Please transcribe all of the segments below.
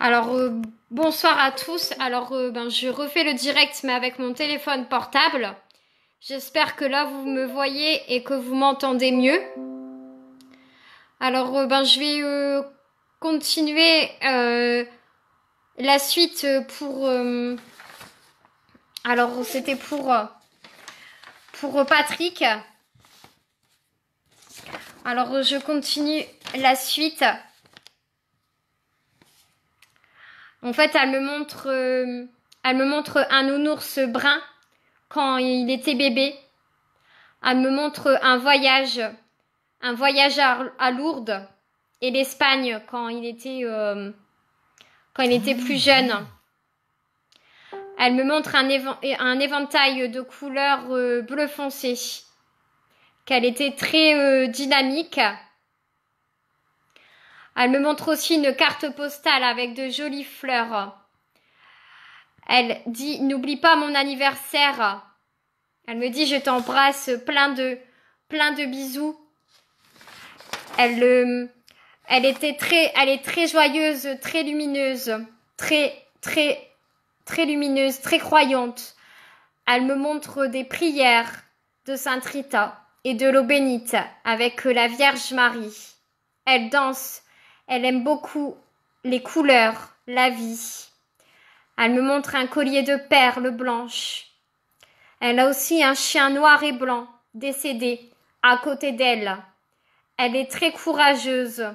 Alors, bonsoir à tous. Alors, je refais le direct, mais avec mon téléphone portable. J'espère que là, vous me voyez et que vous m'entendez mieux. Alors, je vais continuer la suite pour... alors, c'était pour Patrick. Alors, je continue la suite. En fait, elle me montre un nounours brun quand il était bébé. Elle me montre un voyage à Lourdes et l'Espagne quand il était plus jeune. Elle me montre un éventail de couleurs bleu foncé, qu'elle était très dynamique. Elle me montre aussi une carte postale avec de jolies fleurs. Elle dit, n'oublie pas mon anniversaire. Elle me dit, je t'embrasse, plein de bisous. Elle est très joyeuse, très lumineuse, très lumineuse, très croyante. Elle me montre des prières de Sainte Rita et de l'eau bénite avec la Vierge Marie. Elle danse, elle aime beaucoup les couleurs, la vie. Elle me montre un collier de perles blanches. Elle a aussi un chien noir et blanc, décédé, à côté d'elle. Elle est très courageuse.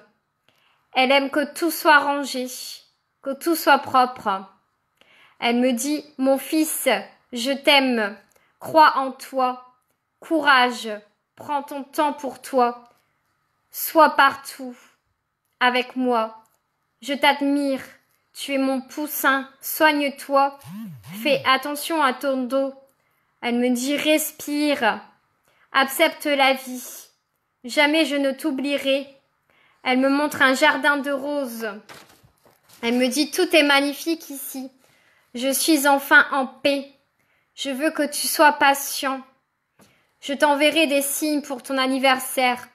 Elle aime que tout soit rangé, que tout soit propre. Elle me dit, mon fils, je t'aime, crois en toi, courage, prends ton temps pour toi, sois partout, avec moi. Je t'admire, tu es mon poussin, soigne-toi, fais attention à ton dos. Elle me dit, respire, accepte la vie, jamais je ne t'oublierai. Elle me montre un jardin de roses. Elle me dit, tout est magnifique ici. Je suis enfin en paix. Je veux que tu sois patient. Je t'enverrai des signes pour ton anniversaire.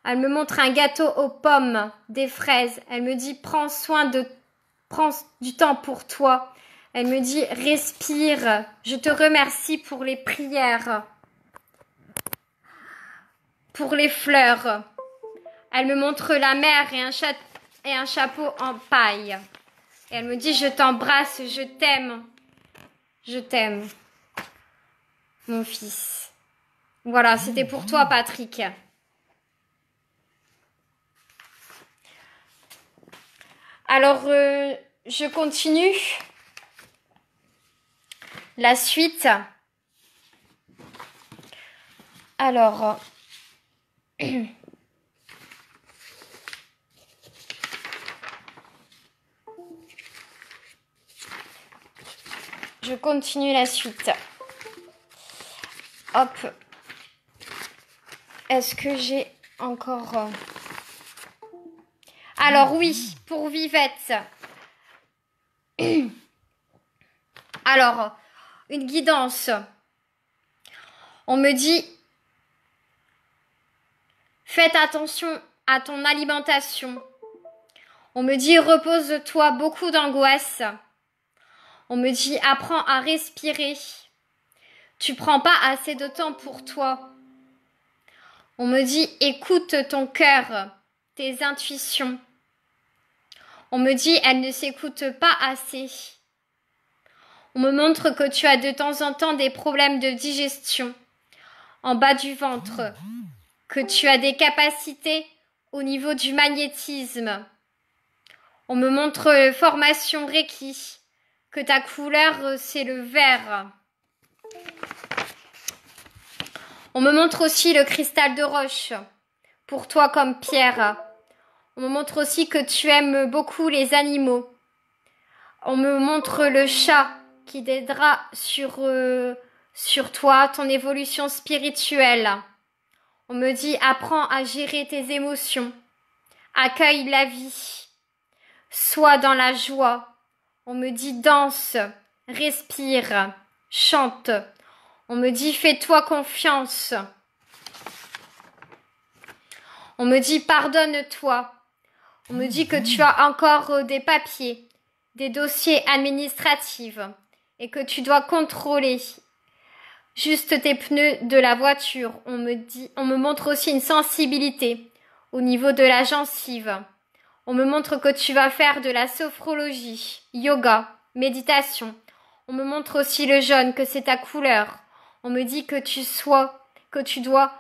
Elle me montre un gâteau aux pommes, des fraises. Elle me dit, prends du temps pour toi. Elle me dit, respire. Je te remercie pour les prières, pour les fleurs. Elle me montre la mer et un chapeau en paille. Et elle me dit, je t'embrasse, je t'aime, mon fils. Voilà, c'était pour toi, Patrick. Alors, je continue la suite. Alors, je continue la suite. Hop. Est-ce que j'ai encore... Alors oui, pour Vivette. Alors, une guidance. On me dit, faites attention à ton alimentation. On me dit, repose-toi, beaucoup d'angoisse. On me dit, apprends à respirer. Tu prends pas assez de temps pour toi. On me dit, écoute ton cœur, tes intuitions. On me dit, elle ne s'écoute pas assez. On me montre que tu as de temps en temps des problèmes de digestion en bas du ventre, que tu as des capacités au niveau du magnétisme. On me montre formation Reiki, que ta couleur c'est le vert. On me montre aussi le cristal de roche, pour toi comme pierre. On me montre aussi que tu aimes beaucoup les animaux. On me montre le chat qui t'aidera sur toi, ton évolution spirituelle. On me dit, apprends à gérer tes émotions. Accueille la vie. Sois dans la joie. On me dit, danse, respire, chante. On me dit, fais-toi confiance. On me dit, pardonne-toi. On me dit que tu as encore des papiers des dossiers administratifs et que tu dois contrôler juste tes pneus de la voiture. On me montre aussi une sensibilité au niveau de la gencive. On me montre que tu vas faire de la sophrologie, yoga, méditation. On me montre aussi le jaune, que c'est ta couleur. On me dit que tu dois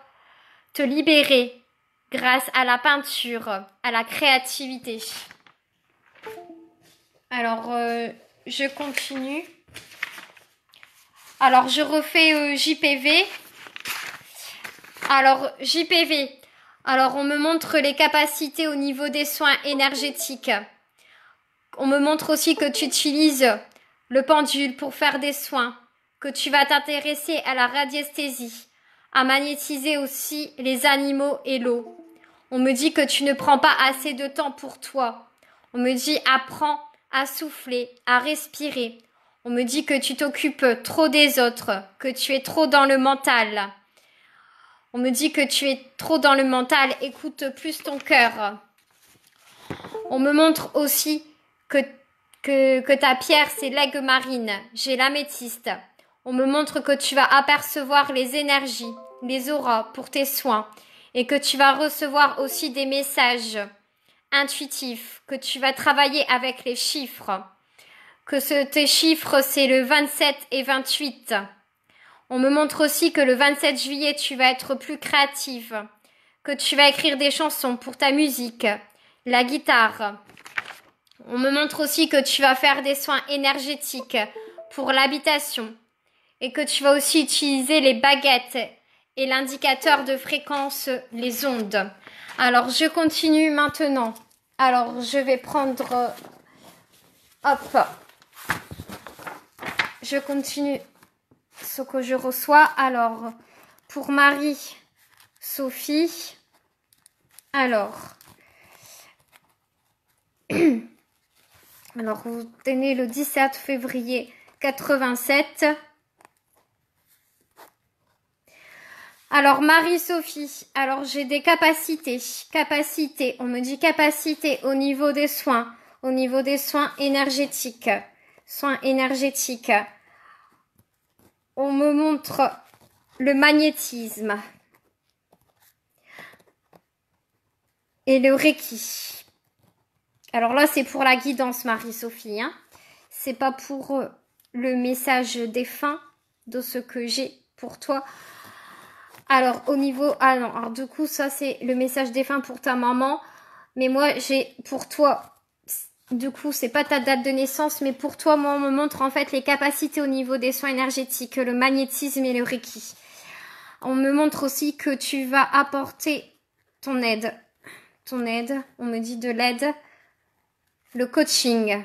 te libérer grâce à la peinture, à la créativité. Alors, je continue. Alors, je refais JPV. Alors, JPV. Alors, on me montre les capacités au niveau des soins énergétiques. On me montre aussi que tu utilises le pendule pour faire des soins, que tu vas t'intéresser à la radiesthésie, à magnétiser aussi les animaux et l'eau. On me dit que tu ne prends pas assez de temps pour toi. On me dit apprends à souffler, à respirer. On me dit que tu t'occupes trop des autres, que tu es trop dans le mental. On me dit que tu es trop dans le mental, écoute plus ton cœur. On me montre aussi que ta pierre, c'est l'aigle marine. J'ai l'améthyste. On me montre que tu vas apercevoir les énergies, les auras pour tes soins et que tu vas recevoir aussi des messages intuitifs, que tu vas travailler avec les chiffres, tes chiffres, c'est le 27 et 28. On me montre aussi que le 27 juillet, tu vas être plus créative, que tu vas écrire des chansons pour ta musique, la guitare. On me montre aussi que tu vas faire des soins énergétiques pour l'habitation et que tu vas aussi utiliser les baguettes et l'indicateur de fréquence, les ondes. Alors, je continue maintenant. Alors, je vais prendre... hop. Je continue ce que je reçois. Alors, pour Marie-Sophie, alors, vous êtes née le 17 février 87. Alors, Marie-Sophie, alors j'ai des capacités, on me dit capacité au niveau des soins énergétiques, On me montre le magnétisme et le Reiki. Alors là, c'est pour la guidance, Marie-Sophie, hein. C'est pas pour le message défunt de ce que j'ai pour toi. Alors, au niveau... Ah non, alors du coup, ça, c'est le message défunt pour ta maman. Mais moi, j'ai pour toi... Du coup, c'est pas ta date de naissance, mais pour toi, moi, on me montre en fait les capacités au niveau des soins énergétiques, le magnétisme et le Reiki. On me montre aussi que tu vas apporter ton aide. On me dit de l'aide. Le coaching,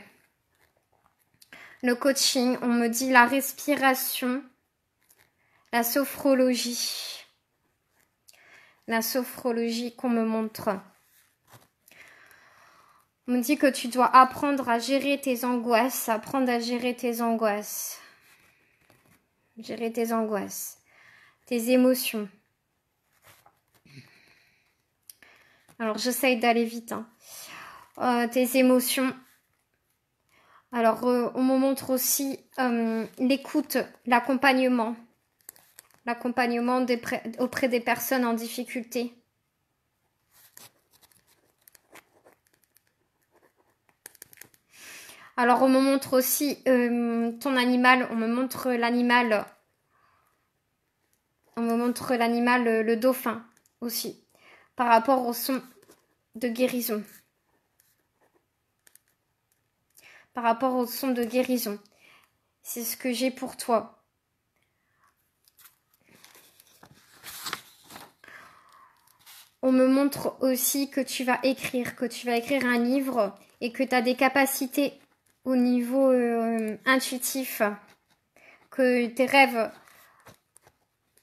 on me dit la respiration, la sophrologie qu'on me montre. On me dit que tu dois apprendre à gérer tes angoisses, tes émotions. Alors, j'essaye d'aller vite, hein. Tes émotions. Alors, on me montre aussi l'écoute, l'accompagnement auprès des personnes en difficulté. Alors, on me montre aussi ton animal, on me montre l'animal, le dauphin aussi, par rapport au son de guérison. C'est ce que j'ai pour toi. On me montre aussi que tu vas écrire un livre et que tu as des capacités au niveau intuitif, que tes rêves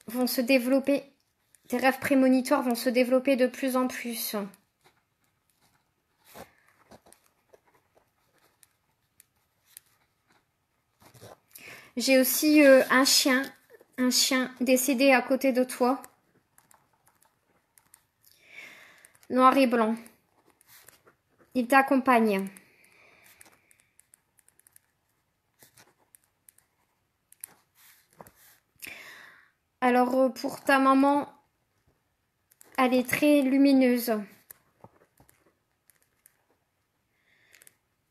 vont se développer, tes rêves prémonitoires vont se développer de plus en plus. J'ai aussi un chien décédé à côté de toi. Noir et blanc. Il t'accompagne. Alors, pour ta maman, elle est très lumineuse.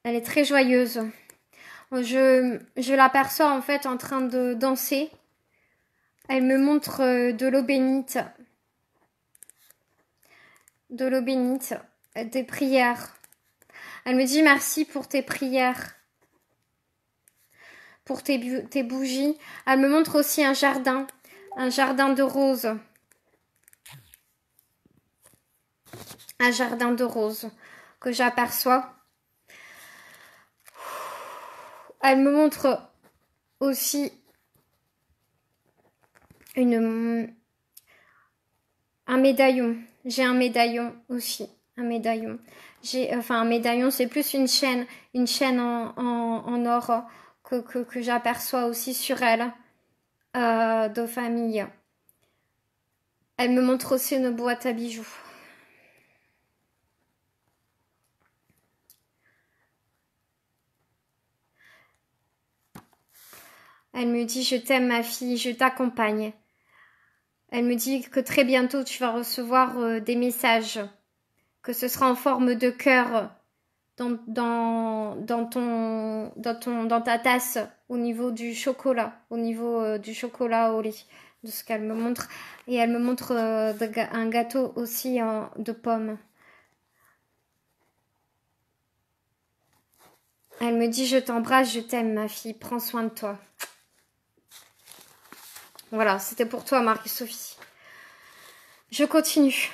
Elle est très joyeuse. Je l'aperçois en fait en train de danser. Elle me montre de l'eau bénite. De l'eau bénite. Des prières. Elle me dit merci pour tes prières. Pour tes bougies. Elle me montre aussi un jardin de roses. Un jardin de roses que j'aperçois. Elle me montre aussi un médaillon. J'ai un médaillon aussi. Un médaillon. Un médaillon, c'est plus une chaîne en or que j'aperçois aussi sur elle, de famille. Elle me montre aussi une boîte à bijoux. Elle me dit, je t'aime ma fille, je t'accompagne. Elle me dit que très bientôt tu vas recevoir des messages, que ce sera en forme de cœur dans ta tasse au niveau du chocolat, du chocolat au lait, de ce qu'elle me montre. Et elle me montre un gâteau aussi de pommes. Elle me dit, je t'embrasse, je t'aime ma fille, prends soin de toi. Voilà, c'était pour toi, Marie-Sophie. Je continue.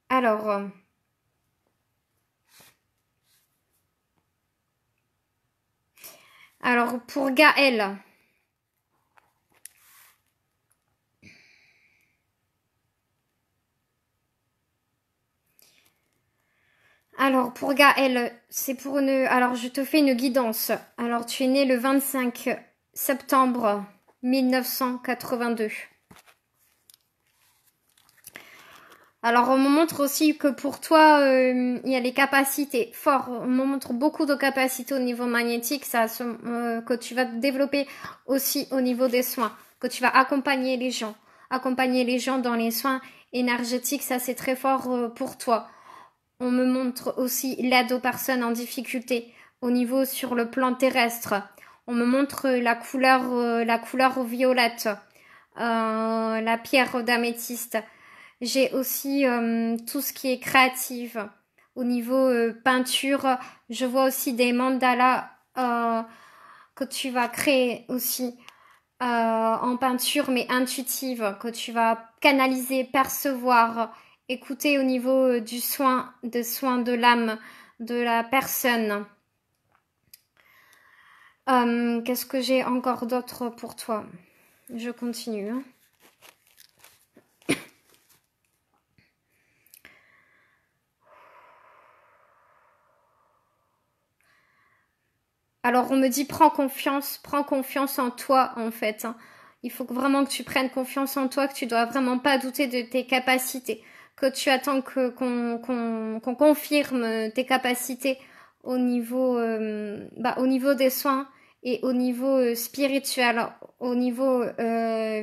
Alors, pour Gaël. Alors, pour Gaël, c'est pour une... Alors, je te fais une guidance. Alors, tu es né le 25 septembre 1982. Alors, on me montre aussi que pour toi, il y a les capacités fortes. On me montre beaucoup de capacités au niveau magnétique, que tu vas développer aussi au niveau des soins, que tu vas accompagner les gens. Accompagner les gens dans les soins énergétiques, ça c'est très fort pour toi. On me montre aussi l'aide aux personnes en difficulté au niveau sur le plan terrestre. On me montre la couleur violette, la pierre d'améthyste. J'ai aussi tout ce qui est créatif. Au niveau peinture, je vois aussi des mandalas que tu vas créer aussi en peinture, mais intuitive, que tu vas canaliser, percevoir, écouter au niveau du soin de l'âme de la personne. Qu'est-ce que j'ai encore d'autre pour toi? Je continue. Alors on me dit prends confiance en toi en fait. Il faut vraiment que tu prennes confiance en toi, que tu dois vraiment pas douter de tes capacités, que tu attends qu'on confirme tes capacités au niveau des soins et au niveau spirituel, au niveau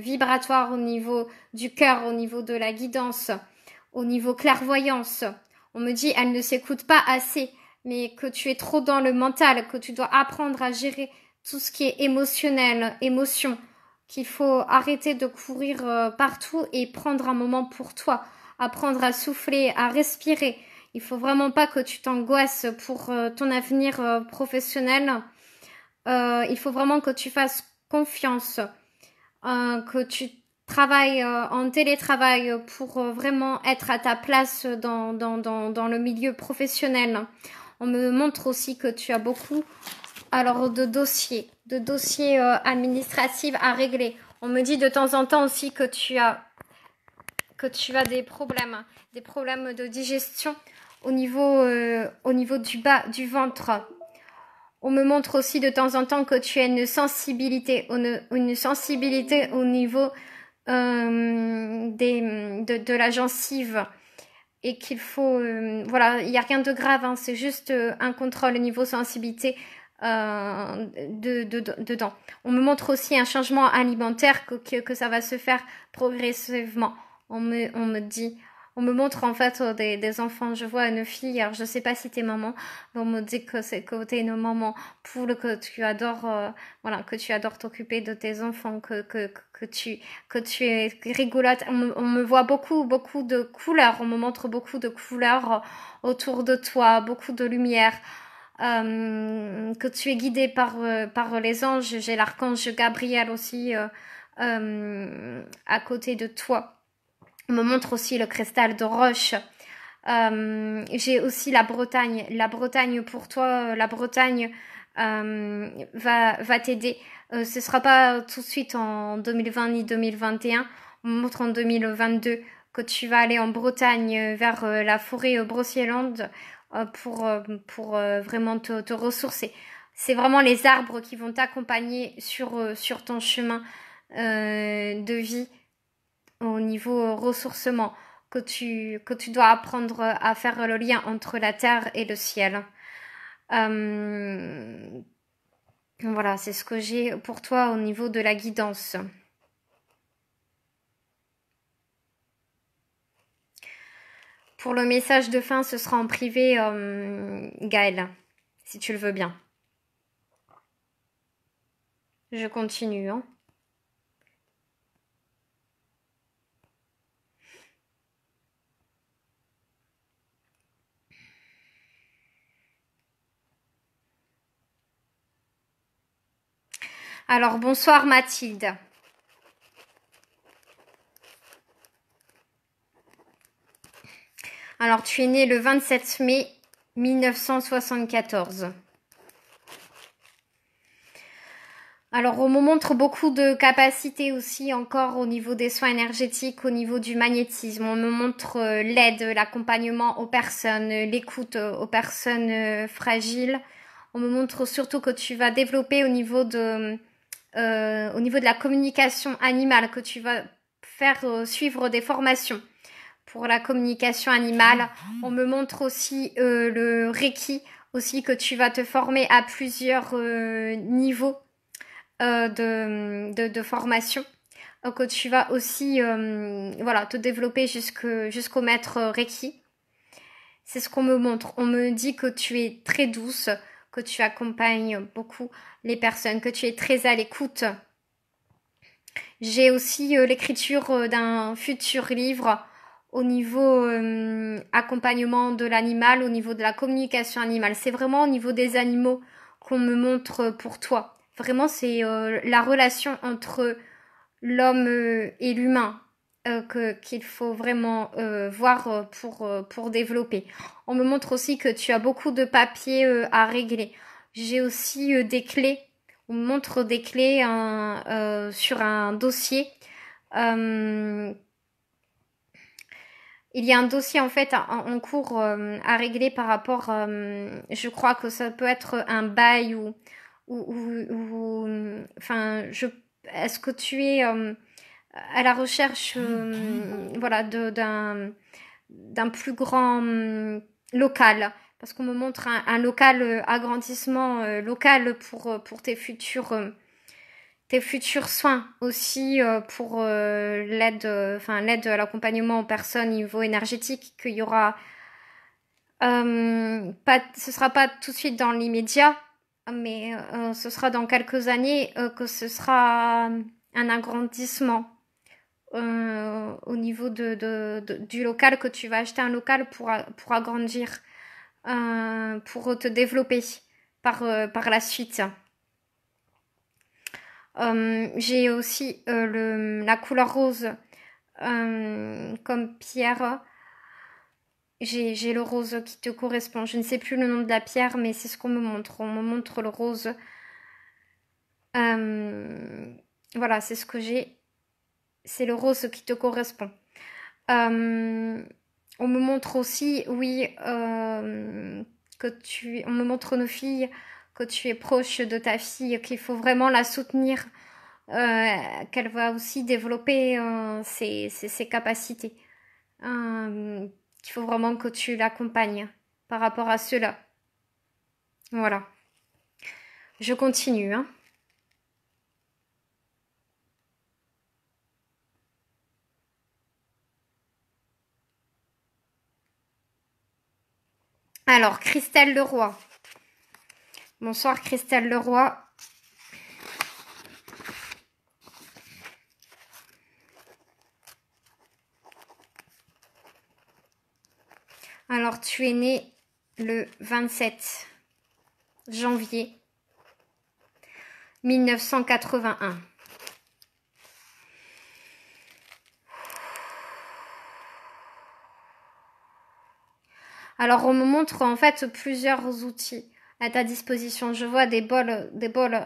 vibratoire, au niveau du cœur, au niveau de la guidance, au niveau clairvoyance. On me dit elle ne s'écoute pas assez, mais que tu es trop dans le mental, que tu dois apprendre à gérer tout ce qui est émotionnel, émotion, qu'il faut arrêter de courir partout et prendre un moment pour toi, apprendre à souffler, à respirer. Il faut vraiment pas que tu t'angoisses pour ton avenir professionnel. Il faut vraiment que tu fasses confiance, que tu travailles en télétravail pour vraiment être à ta place dans le milieu professionnel. On me montre aussi que tu as beaucoup de dossiers administratifs à régler. On me dit de temps en temps aussi que tu as des problèmes de digestion au niveau du bas du ventre. On me montre aussi de temps en temps que tu as une sensibilité au niveau de la gencive. Et qu'il faut, il n'y a rien de grave, hein, c'est juste un contrôle au niveau sensibilité dedans. On me montre aussi un changement alimentaire que ça va se faire progressivement. On me dit, on me montre en fait des enfants. Je vois une fille, alors je sais pas si t'es maman, mais on me dit que t'es une maman poule, que tu adores, voilà, que tu adores t'occuper de tes enfants, que tu es rigolote. On me voit beaucoup de couleurs. On me montre beaucoup de couleurs autour de toi, beaucoup de lumière. Que tu es guidé par les anges. J'ai l'archange Gabriel aussi à côté de toi. On me montre aussi le cristal de roche. J'ai aussi la Bretagne. La Bretagne pour toi, la Bretagne va t'aider. Ce sera pas tout de suite en 2020 ni 2021. On me montre en 2022 que tu vas aller en Bretagne vers la forêt Brocéliande pour vraiment te ressourcer. C'est vraiment les arbres qui vont t'accompagner sur ton chemin de vie au niveau ressourcement, que tu dois apprendre à faire le lien entre la terre et le ciel. Voilà, c'est ce que j'ai pour toi au niveau de la guidance. Pour le message de fin, ce sera en privé, Gaëlle, si tu le veux bien. Je continue, hein. Alors, bonsoir Mathilde. Alors, tu es née le 27 mai 1974. Alors, on me montre beaucoup de capacités aussi encore au niveau des soins énergétiques, au niveau du magnétisme. On me montre l'aide, l'accompagnement aux personnes, l'écoute aux personnes fragiles. On me montre surtout que tu vas développer au niveau de la communication animale, que tu vas faire suivre des formations pour la communication animale. On me montre aussi le Reiki, aussi que tu vas te former à plusieurs niveaux de formation, que tu vas aussi voilà, te développer jusqu'au maître Reiki. C'est ce qu'on me montre. On me dit que tu es très douce, que tu accompagnes beaucoup les personnes, que tu es très à l'écoute. J'ai aussi l'écriture d'un futur livre au niveau accompagnement de l'animal, au niveau de la communication animale. C'est vraiment au niveau des animaux qu'on me montre pour toi. Vraiment, c'est la relation entre l'homme et l'humain qu'il faut vraiment voir pour développer. On me montre aussi que tu as beaucoup de papiers à régler. J'ai aussi des clés. On me montre des clés sur un dossier. Il y a un dossier en fait en cours à régler par rapport, je crois que ça peut être un bail enfin, est-ce que tu es à la recherche, voilà, d'un plus grand local? Parce qu'on me montre un local, agrandissement local pour tes futurs soins aussi pour l'aide, l'aide à l'accompagnement aux personnes niveau énergétique, qu'il y aura pas, ce sera pas tout de suite dans l'immédiat, mais ce sera dans quelques années que ce sera un agrandissement au niveau du local, que tu vas acheter un local pour agrandir, pour te développer par la suite. J'ai aussi la couleur rose comme pierre. J'ai le rose qui te correspond. Je ne sais plus le nom de la pierre, mais c'est ce qu'on me montre. On me montre le rose. Voilà, c'est ce que j'ai. C'est le rose qui te correspond. On me montre aussi, oui, on me montre nos filles, que tu es proche de ta fille, qu'il faut vraiment la soutenir, qu'elle va aussi développer ses capacités. Il faut vraiment que tu l'accompagnes par rapport à cela. Voilà. Je continue, hein. Alors, Christelle Leroy. Bonsoir, Christelle Leroy. Alors, tu es née le 27 janvier 1981. Alors, on me montre en fait plusieurs outils à ta disposition. Je vois des bols,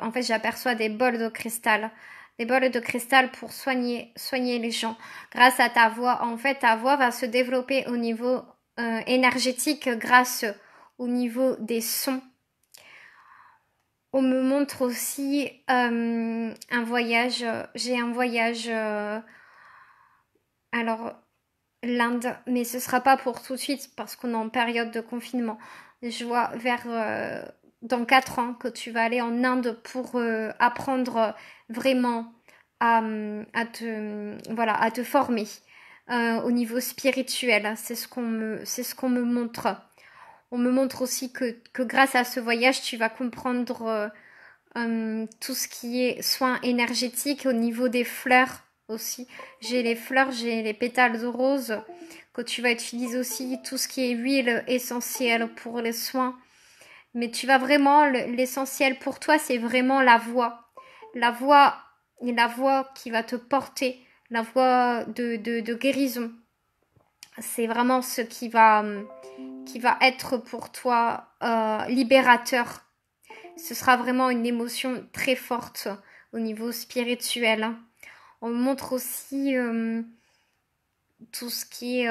en fait, j'aperçois des bols de cristal. Des bols de cristal pour soigner les gens. Grâce à ta voix, en fait, ta voix va se développer au niveau énergétique grâce au niveau des sons. On me montre aussi un voyage. J'ai un voyage. Alors, l'Inde, mais ce sera pas pour tout de suite parce qu'on est en période de confinement. Je vois vers dans 4 ans que tu vas aller en Inde pour apprendre vraiment à te former au niveau spirituel. C'est ce qu'on me montre. On me montre aussi que grâce à ce voyage, tu vas comprendre tout ce qui est soins énergétiques au niveau des fleurs aussi. J'ai les fleurs, j'ai les pétales de rose que tu vas utiliser aussi, tout ce qui est huile essentielle pour les soins. Mais tu vas vraiment, l'essentiel pour toi, c'est vraiment la voix. La voix qui va te porter, la voix de guérison. C'est vraiment ce qui va être pour toi libérateur. Ce sera vraiment une émotion très forte au niveau spirituel. On montre aussi tout ce qui est...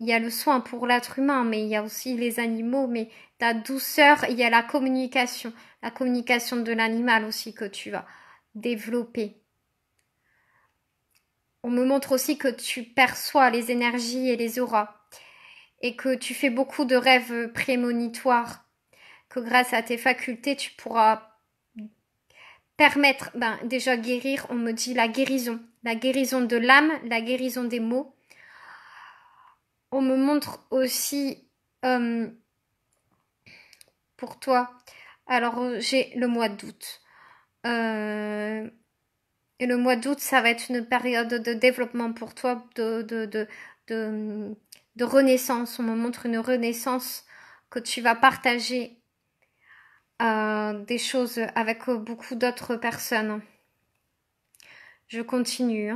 il y a le soin pour l'être humain, mais il y a aussi les animaux. Mais ta douceur, il y a la communication. La communication de l'animal aussi que tu vas développer. On me montre aussi que tu perçois les énergies et les auras. Et que tu fais beaucoup de rêves prémonitoires. Que grâce à tes facultés, tu pourras permettre, déjà guérir, on me dit la guérison de l'âme, la guérison des mots. On me montre aussi pour toi, alors j'ai le mois d'août. Et le mois d'août, ça va être une période de développement pour toi, de renaissance. On me montre une renaissance que tu vas partager des choses avec beaucoup d'autres personnes. Je continue.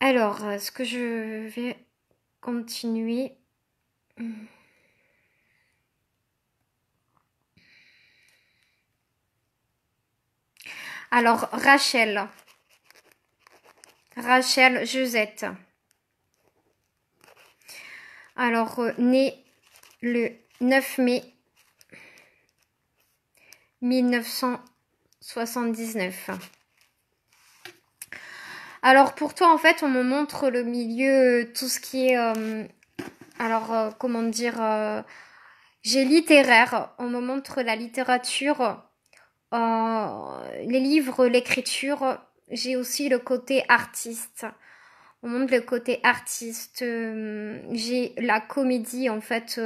Alors, ce que je vais continuer. Alors, Rachel Josette. Alors, née le 9 mai 1979. Alors, pour toi, en fait, on me montre le milieu, tout ce qui est... comment dire... j'ai littéraire. On me montre la littérature, les livres, l'écriture. J'ai aussi le côté artiste. On montre le côté artiste. J'ai la comédie, en fait...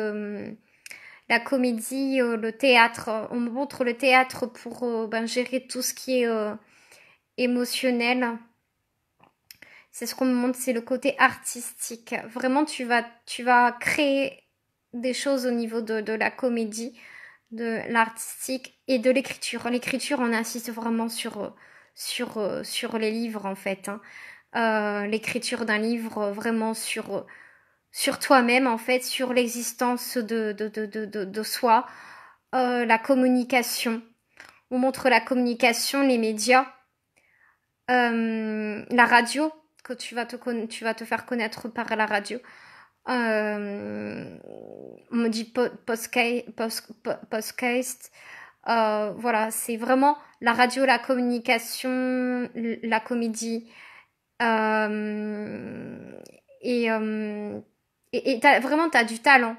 la comédie, le théâtre. On me montre le théâtre pour gérer tout ce qui est émotionnel. C'est ce qu'on me montre, c'est le côté artistique. Vraiment, tu vas créer des choses au niveau de la comédie, de l'artistique et de l'écriture. L'écriture, on insiste vraiment sur les livres, en fait. L'écriture d'un livre, vraiment sur toi-même, en fait, sur l'existence de soi. La communication. On montre la communication, les médias, la radio, que tu vas te faire connaître par la radio. On me dit podcast. Voilà, c'est vraiment la radio, la communication, la comédie. Et, vraiment, t'as du talent.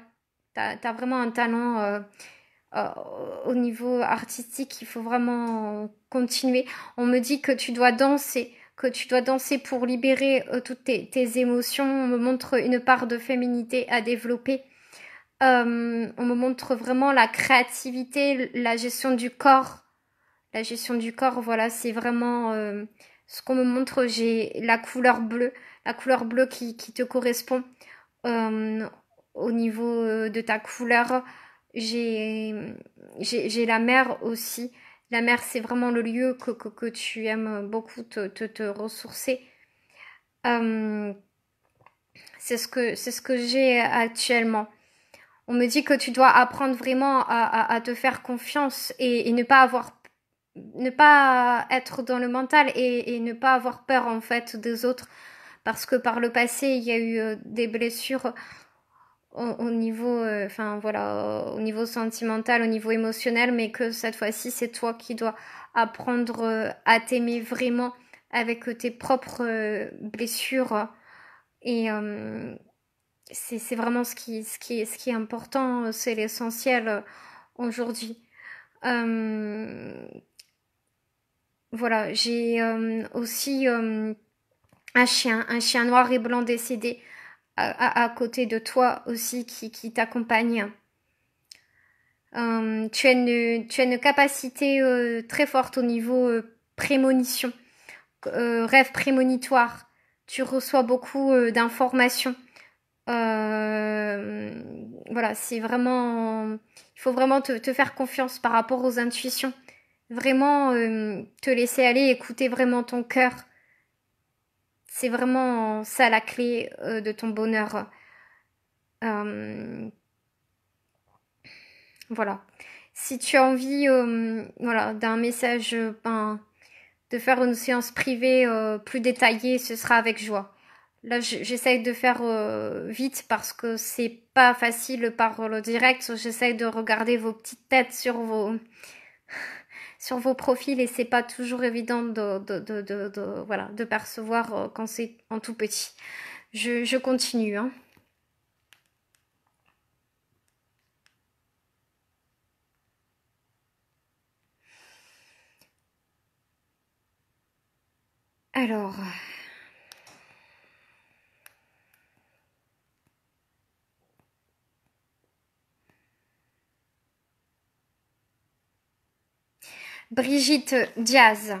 T'as vraiment un talent euh, au niveau artistique. Il faut vraiment continuer. On me dit que tu dois danser. Que tu dois danser pour libérer toutes tes émotions. On me montre une part de féminité à développer. On me montre vraiment la créativité, la gestion du corps. La gestion du corps, voilà, c'est vraiment ce qu'on me montre. J'ai la couleur bleue qui te correspond. Euh, Au niveau de ta couleur, j'ai j'ai la mer aussi. La mer, c'est vraiment le lieu que tu aimes beaucoup te ressourcer. Euh, c'est ce que j'ai actuellement. On me dit que tu dois apprendre vraiment à te faire confiance et ne pas être dans le mental et ne pas avoir peur en fait des autres parce que par le passé il y a eu des blessures au niveau enfin voilà au niveau sentimental, au niveau émotionnel, mais que cette fois-ci c'est toi qui dois apprendre à t'aimer vraiment avec tes propres blessures et c'est vraiment ce qui est important, c'est l'essentiel aujourd'hui. Euh, voilà, j'ai aussi un chien noir et blanc décédé à côté de toi aussi qui t'accompagne. Tu as une capacité très forte au niveau prémonition, rêve prémonitoire. Tu reçois beaucoup d'informations. Voilà, c'est vraiment... Il faut vraiment te faire confiance par rapport aux intuitions. Vraiment te laisser aller, écouter vraiment ton cœur. C'est vraiment ça la clé de ton bonheur. Euh, voilà. Si tu as envie voilà, d'un message, de faire une séance privée plus détaillée, ce sera avec joie. Là, j'essaye de faire vite parce que c'est pas facile par le direct. J'essaye de regarder vos petites têtes sur vos profils et c'est pas toujours évident voilà, de percevoir quand c'est en tout petit. Je continue, hein. Alors, Brigitte Diaz,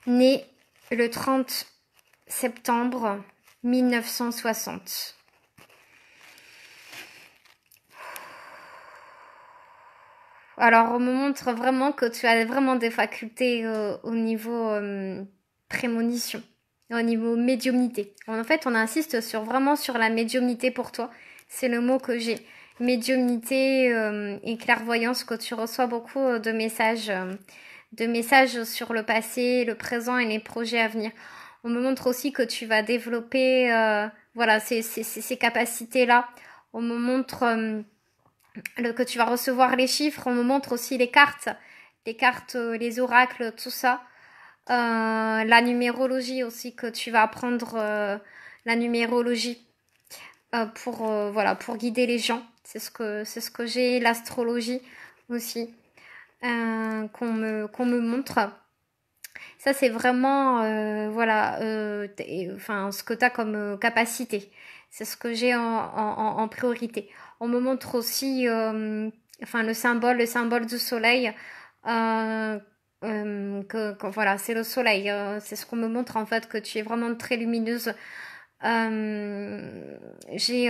née le 30 septembre 1960. Alors, on me montre vraiment que tu as vraiment des facultés au niveau prémonition, au niveau médiumnité. En fait, on insiste sur vraiment sur la médiumnité pour toi. C'est le mot que j'ai. Médiumnité et clairvoyance, que tu reçois beaucoup de messages sur le passé, le présent et les projets à venir. On me montre aussi que tu vas développer voilà, ces capacités-là. On me montre que tu vas recevoir les chiffres. On me montre aussi les cartes, les oracles, tout ça. La numérologie aussi, que tu vas apprendre la numérologie pour voilà, pour guider les gens. C'est ce que j'ai. L'astrologie aussi qu'on me montre. Ça, c'est vraiment voilà, enfin ce que tu as comme capacité. C'est ce que j'ai en priorité. On me montre aussi enfin le symbole du soleil. Voilà, c'est le soleil. C'est ce qu'on me montre en fait, que tu es vraiment très lumineuse. J'ai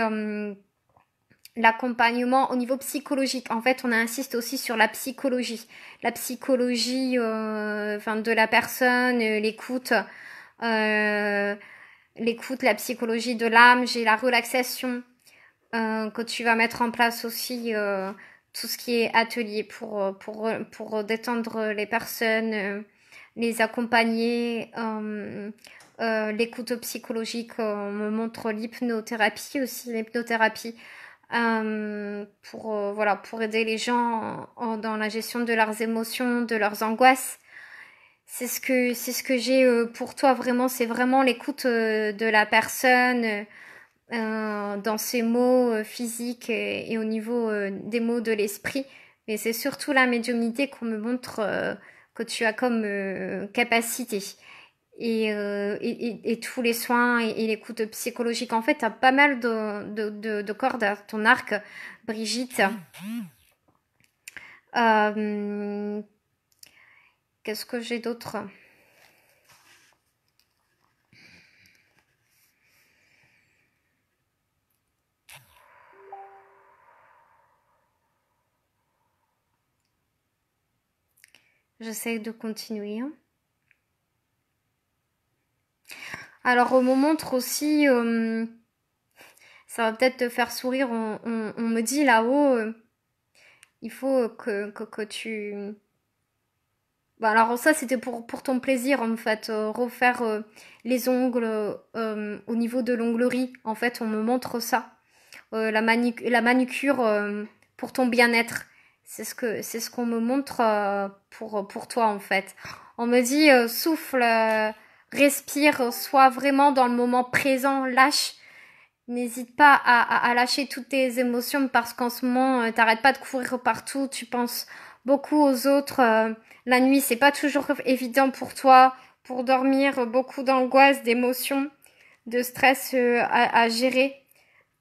l'accompagnement au niveau psychologique. En fait, on insiste aussi sur la psychologie, enfin de la personne, l'écoute, la psychologie de l'âme. J'ai la relaxation que tu vas mettre en place aussi. Tout ce qui est atelier pour détendre les personnes, les accompagner. L'écoute psychologique, on me montre l'hypnothérapie aussi, l'hypnothérapie pour voilà, pour aider les gens dans la gestion de leurs émotions, de leurs angoisses. C'est ce que j'ai pour toi vraiment. C'est vraiment l'écoute de la personne dans ses mots physiques et au niveau des mots de l'esprit. Mais c'est surtout la médiumnité qu'on me montre que tu as comme capacité. Et tous les soins et l'écoute psychologique. En fait, tu as pas mal de cordes à ton arc, Brigitte. Qu'est-ce que j'ai d'autre? J'essaie de continuer. Alors, on me montre aussi, ça va peut-être te faire sourire, on me dit là-haut, il faut que tu... Bah, alors ça, c'était pour ton plaisir, en fait, refaire les ongles au niveau de l'onglerie. En fait, on me montre ça. La manucure pour ton bien-être. C'est ce qu'on me montre pour toi, en fait. On me dit, souffle, respire, sois vraiment dans le moment présent, lâche. N'hésite pas à lâcher toutes tes émotions parce qu'en ce moment, t'arrêtes pas de courir partout, tu penses beaucoup aux autres. La nuit, c'est pas toujours évident pour toi, pour dormir, beaucoup d'angoisse, d'émotions, de stress à gérer.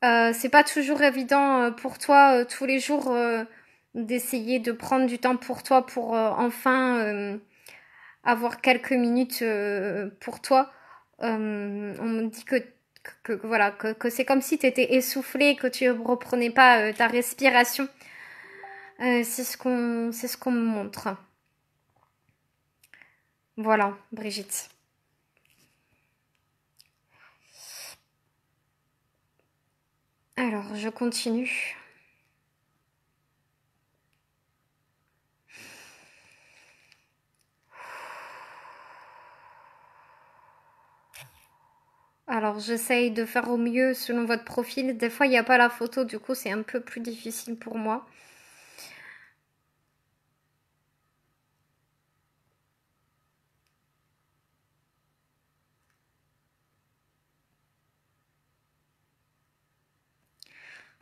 C'est pas toujours évident pour toi tous les jours d'essayer de prendre du temps pour toi pour enfin avoir quelques minutes pour toi. On me dit que voilà que c'est comme si tu étais essoufflé, que tu reprenais pas ta respiration. C'est ce qu'on me montre. Voilà, Brigitte. Alors, je continue. Alors, j'essaye de faire au mieux selon votre profil. Des fois, il n'y a pas la photo, du coup, c'est un peu plus difficile pour moi.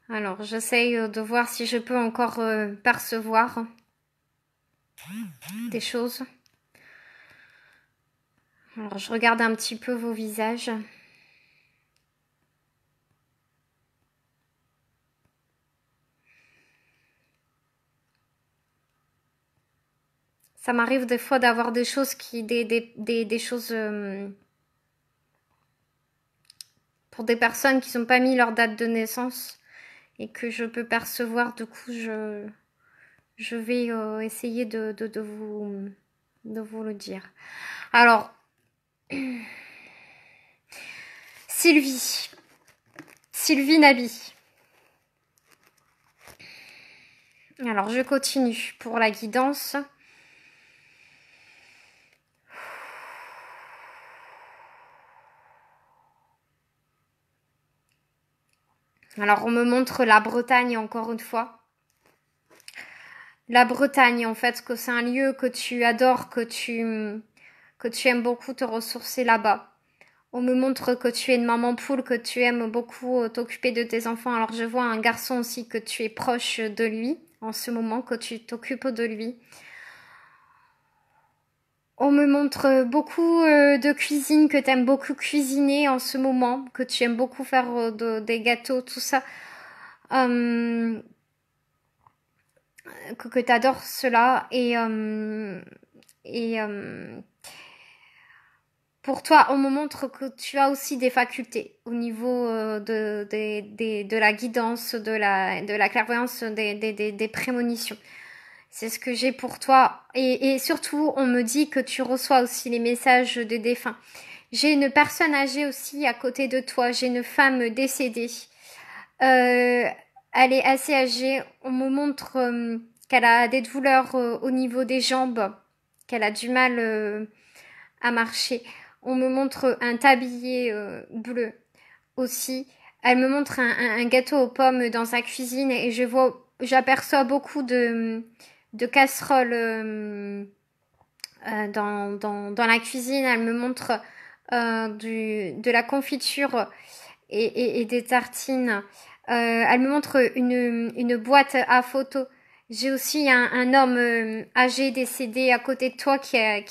Alors, j'essaye de voir si je peux encore percevoir des choses. Alors, je regarde un petit peu vos visages. Ça m'arrive des fois d'avoir des choses des choses pour des personnes qui n'ont pas mis leur date de naissance et que je peux percevoir. Du coup, je vais essayer de vous le dire. Alors, Sylvie Nabi. Alors, je continue pour la guidance. Alors, on me montre la Bretagne encore une fois. La Bretagne, en fait, que c'est un lieu que tu adores, que tu aimes beaucoup te ressourcer là-bas. On me montre que tu es une maman poule, que tu aimes beaucoup t'occuper de tes enfants. Alors, je vois un garçon aussi que tu es proche de lui en ce moment, que tu t'occupes de lui. On me montre beaucoup de cuisine, que tu aimes beaucoup cuisiner en ce moment, que tu aimes beaucoup faire des gâteaux, tout ça. Que tu adores cela. Et pour toi, on me montre que tu as aussi des facultés au niveau de la guidance, de la clairvoyance, des prémonitions. C'est ce que j'ai pour toi. Et surtout, on me dit que tu reçois aussi les messages des défunts. J'ai une personne âgée aussi à côté de toi. J'ai une femme décédée. Elle est assez âgée. On me montre qu'elle a des douleurs au niveau des jambes, qu'elle a du mal à marcher. On me montre un tablier bleu aussi. Elle me montre un gâteau aux pommes dans sa cuisine et j'aperçois beaucoup de casseroles dans la cuisine. Elle me montre de la confiture et des tartines. Elle me montre une boîte à photos. J'ai aussi un homme âgé décédé à côté de toi qui a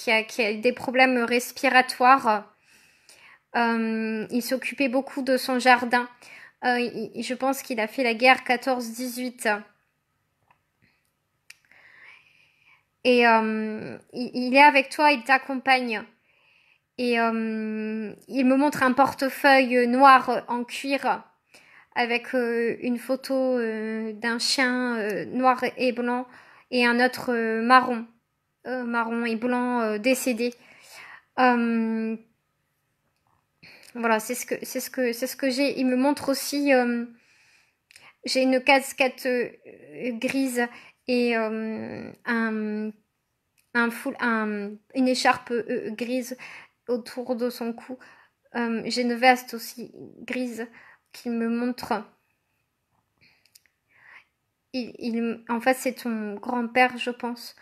des problèmes respiratoires. Il s'occupait beaucoup de son jardin. Je pense qu'il a fait la guerre 14-18. Et il est avec toi, il t'accompagne. Et il me montre un portefeuille noir en cuir avec une photo d'un chien noir et blanc et un autre marron et blanc décédé. Voilà, c'est ce que j'ai. Il me montre aussi, j'ai une casquette grise et une écharpe grise autour de son cou. J'ai une veste aussi grise qui me montre. En fait, c'est ton grand-père, je pense.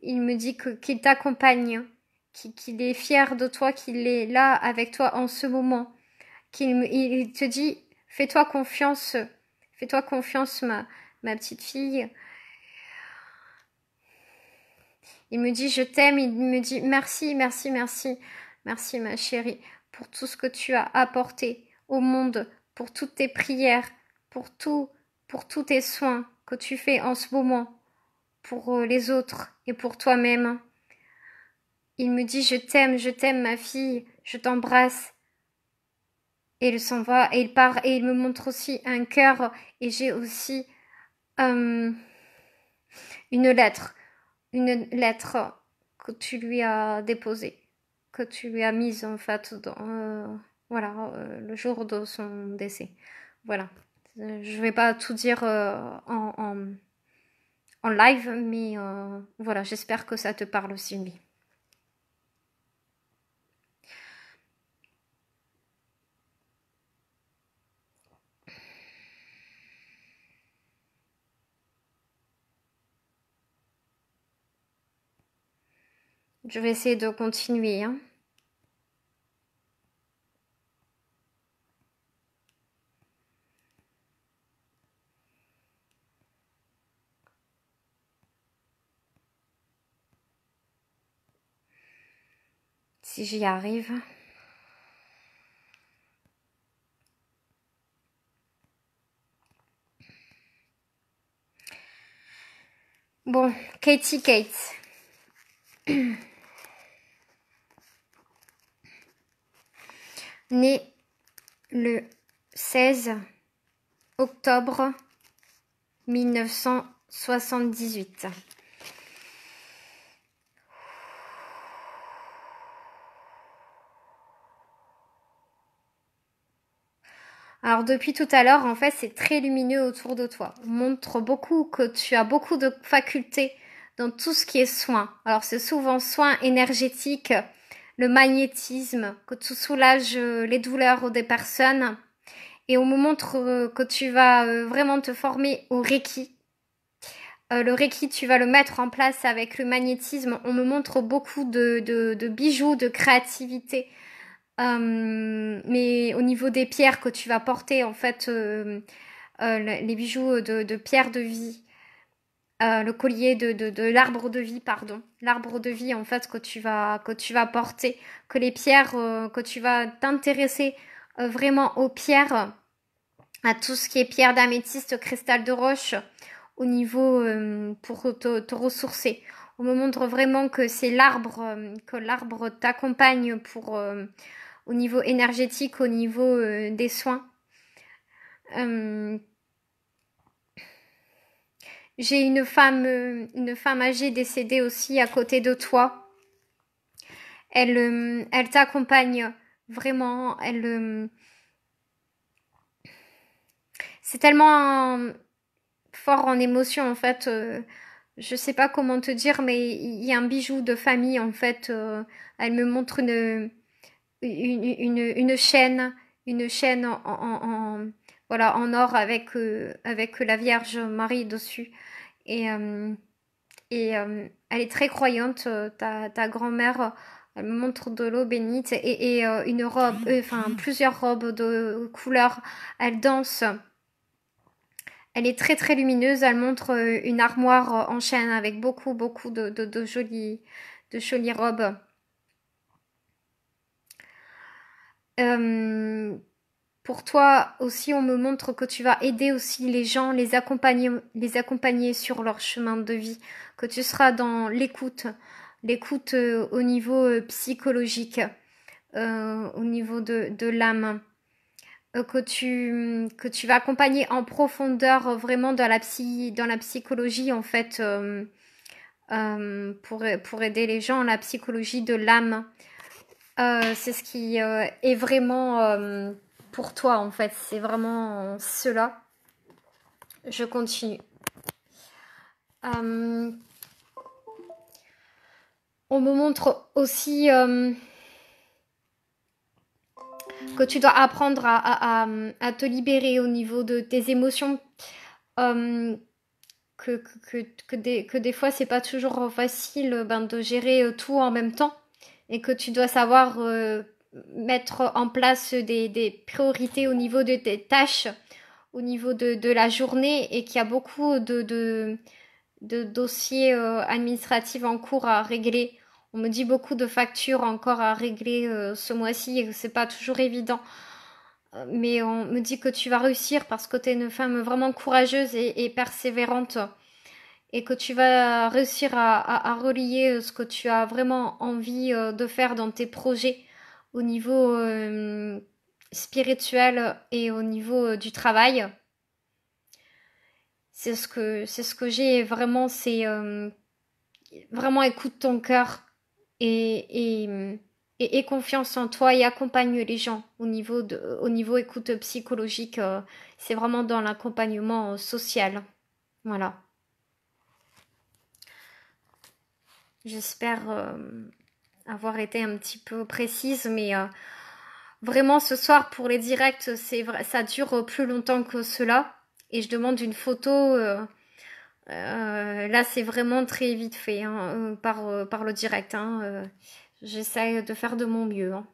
Il me dit qu'il t'accompagne, qu'il est fier de toi, qu'il est là avec toi en ce moment. Il te dit, fais-toi confiance, ma petite fille. Il me dit, je t'aime. Il me dit, merci, merci, merci, merci, ma chérie, pour tout ce que tu as apporté au monde, pour toutes tes prières, pour tous tes soins que tu fais en ce moment, pour les autres et pour toi-même. Il me dit, je t'aime, ma fille, je t'embrasse. Et il s'en va et il part et il me montre aussi un cœur et j'ai aussi une lettre que tu lui as déposée, que tu lui as mise en fait dans le jour de son décès. Voilà. Je vais pas tout dire en live, mais voilà, j'espère que ça te parle aussi, lui. Je vais essayer de continuer, hein. Si j'y arrive. Bon, Katie Kate. Née le 16 octobre 1978. Alors depuis tout à l'heure, en fait, c'est très lumineux autour de toi. On montre beaucoup que tu as beaucoup de facultés dans tout ce qui est soin. Alors c'est souvent soin énergétique, le magnétisme, que tu soulages les douleurs des personnes. Et on me montre que tu vas vraiment te former au Reiki. Le Reiki, tu vas le mettre en place avec le magnétisme. On me montre beaucoup de bijoux, de créativité. Mais au niveau des pierres que tu vas porter, en fait, les bijoux de pierre de vie, le collier de l'arbre de vie, pardon, l'arbre de vie en fait que tu vas porter, que les pierres, que tu vas t'intéresser vraiment aux pierres, à tout ce qui est pierre d'améthyste, cristal de roche, au niveau pour te ressourcer. On me montre vraiment que c'est que l'arbre t'accompagne pour au niveau énergétique, au niveau des soins. J'ai une femme âgée décédée aussi à côté de toi. Elle t'accompagne vraiment. C'est tellement fort en émotion en fait. Je sais pas comment te dire, mais il y a un bijou de famille en fait. Elle me montre une chaîne voilà, en or avec la Vierge Marie dessus. Et Et elle est très croyante, ta grand-mère. Elle me montre de l'eau bénite et une robe, enfin plusieurs robes de couleurs. Elle danse. Elle est très très lumineuse. Elle montre une armoire en chêne avec beaucoup beaucoup de jolies robes. Pour toi aussi, on me montre que tu vas aider aussi les gens, les accompagner sur leur chemin de vie, que tu seras dans l'écoute au niveau psychologique, au niveau de l'âme, que tu vas accompagner en profondeur vraiment dans la psychologie en fait, pour aider les gens, la psychologie de l'âme. C'est ce qui est vraiment pour toi en fait, c'est vraiment cela. Je continue. On me montre aussi que tu dois apprendre à te libérer au niveau de tes émotions. Que des fois c'est pas toujours facile de gérer tout en même temps et que tu dois savoir mettre en place des priorités au niveau de tes tâches, au niveau de la journée et qu'il y a beaucoup de dossiers administratifs en cours à régler. On me dit beaucoup de factures encore à régler ce mois-ci et que c'est pas toujours évident. Mais on me dit que tu vas réussir parce que tu es une femme vraiment courageuse et persévérante et que tu vas réussir à relier ce que tu as vraiment envie de faire dans tes projets au niveau spirituel et au niveau du travail. C'est ce que j'ai vraiment, c'est vraiment écoute ton cœur et confiance en toi et accompagne les gens au niveau écoute psychologique. C'est vraiment dans l'accompagnement social. Voilà. J'espère avoir été un petit peu précise, mais vraiment ce soir pour les directs, c'est vrai, ça dure plus longtemps que cela. Et je demande une photo. Là, c'est vraiment très vite fait hein, par le direct. Hein, j'essaie de faire de mon mieux. Hein.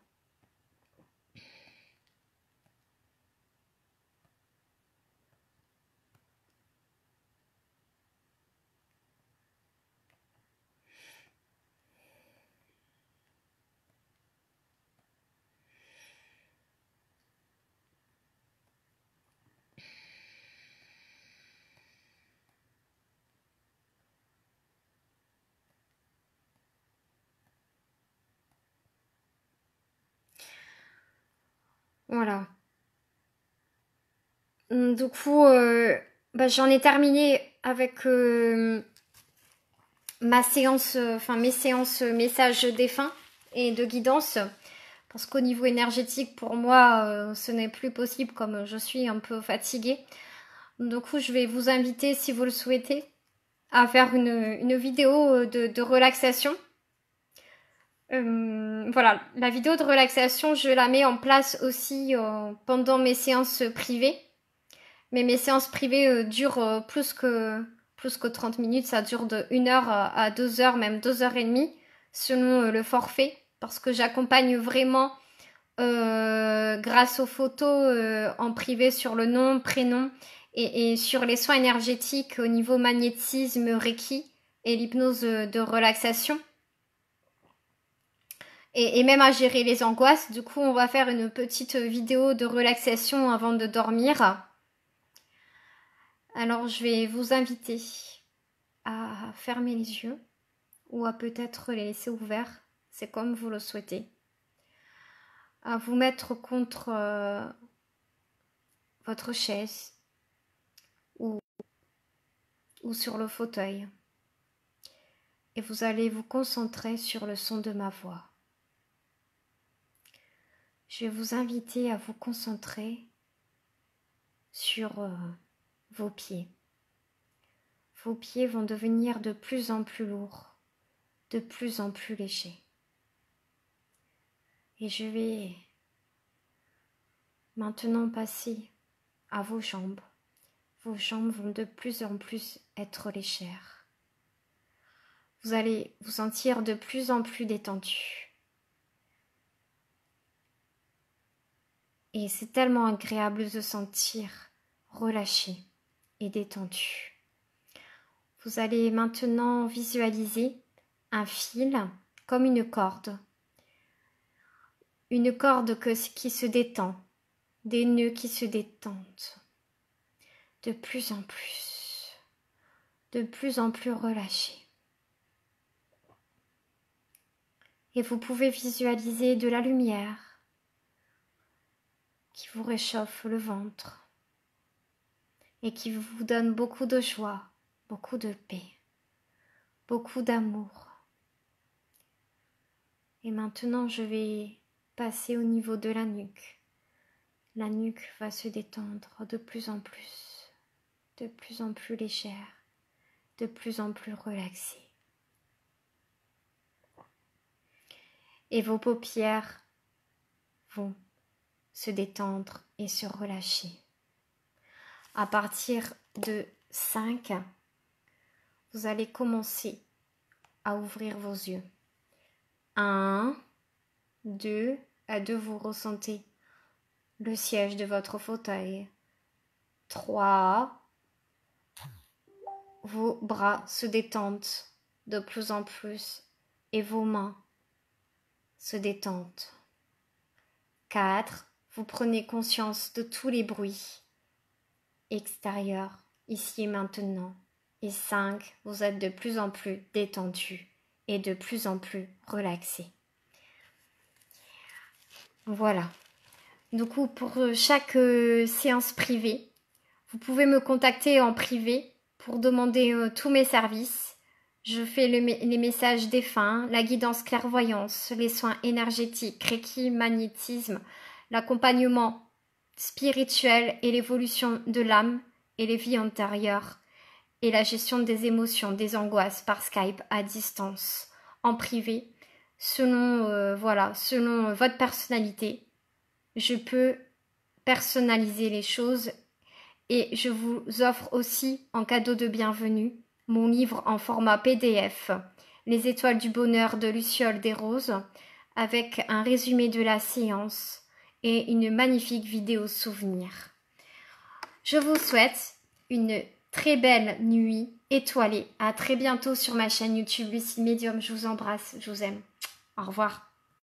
Voilà. Du coup, j'en ai terminé avec ma séance, mes séances messages défunts et de guidance. Parce qu'au niveau énergétique, pour moi, ce n'est plus possible comme je suis un peu fatiguée. Du coup, je vais vous inviter, si vous le souhaitez, à faire une vidéo de relaxation. Voilà, la vidéo de relaxation, je la mets en place aussi pendant mes séances privées. Mais mes séances privées durent plus que 30 minutes. Ça dure de 1 heure à 2 heures, même 2 heures et demie, selon le forfait. Parce que j'accompagne vraiment grâce aux photos en privé sur le nom, prénom et sur les soins énergétiques au niveau magnétisme, Reiki et l'hypnose de relaxation. Et même à gérer les angoisses. Du coup, on va faire une petite vidéo de relaxation avant de dormir. Alors, je vais vous inviter à fermer les yeux ou à peut-être les laisser ouverts. C'est comme vous le souhaitez. À vous mettre contre votre chaise ou sur le fauteuil. Et vous allez vous concentrer sur le son de ma voix. Je vais vous inviter à vous concentrer sur vos pieds. Vos pieds vont devenir de plus en plus lourds, de plus en plus légers. Et je vais maintenant passer à vos jambes. Vos jambes vont de plus en plus être légères. vous allez vous sentir de plus en plus détendu. Et c'est tellement agréable de se sentir relâché et détendu. Vous allez maintenant visualiser un fil comme une corde. Une corde qui se détend, des nœuds qui se détendent. De plus en plus relâchés. Et vous pouvez visualiser de la lumière qui vous réchauffe le ventre et qui vous donne beaucoup de joie, beaucoup de paix, beaucoup d'amour. Et maintenant, je vais passer au niveau de la nuque. La nuque va se détendre de plus en plus légère, de plus en plus relaxée. Et vos paupières vont se détendre et se relâcher. À partir de 5, vous allez commencer à ouvrir vos yeux. 1, 2, à 2, vous ressentez le siège de votre fauteuil. 3, vos bras se détendent de plus en plus et vos mains se détendent. 4, vous prenez conscience de tous les bruits extérieurs, ici et maintenant. Et 5, vous êtes de plus en plus détendu et de plus en plus relaxé. Voilà. Du coup, pour chaque séance privée, vous pouvez me contacter en privé pour demander tous mes services. Je fais les messages défunts, la guidance clairvoyance, les soins énergétiques, Reiki, magnétisme, l'accompagnement spirituel et l'évolution de l'âme et les vies antérieures et la gestion des émotions, des angoisses par Skype à distance, en privé, selon votre personnalité. Je peux personnaliser les choses et je vous offre aussi en cadeau de bienvenue mon livre en format PDF, Les étoiles du bonheur de Luciole Desroses, avec un résumé de la séance et une magnifique vidéo souvenir. Je vous souhaite une très belle nuit étoilée. À très bientôt sur ma chaîne YouTube Lucide Médium. Je vous embrasse, je vous aime. Au revoir.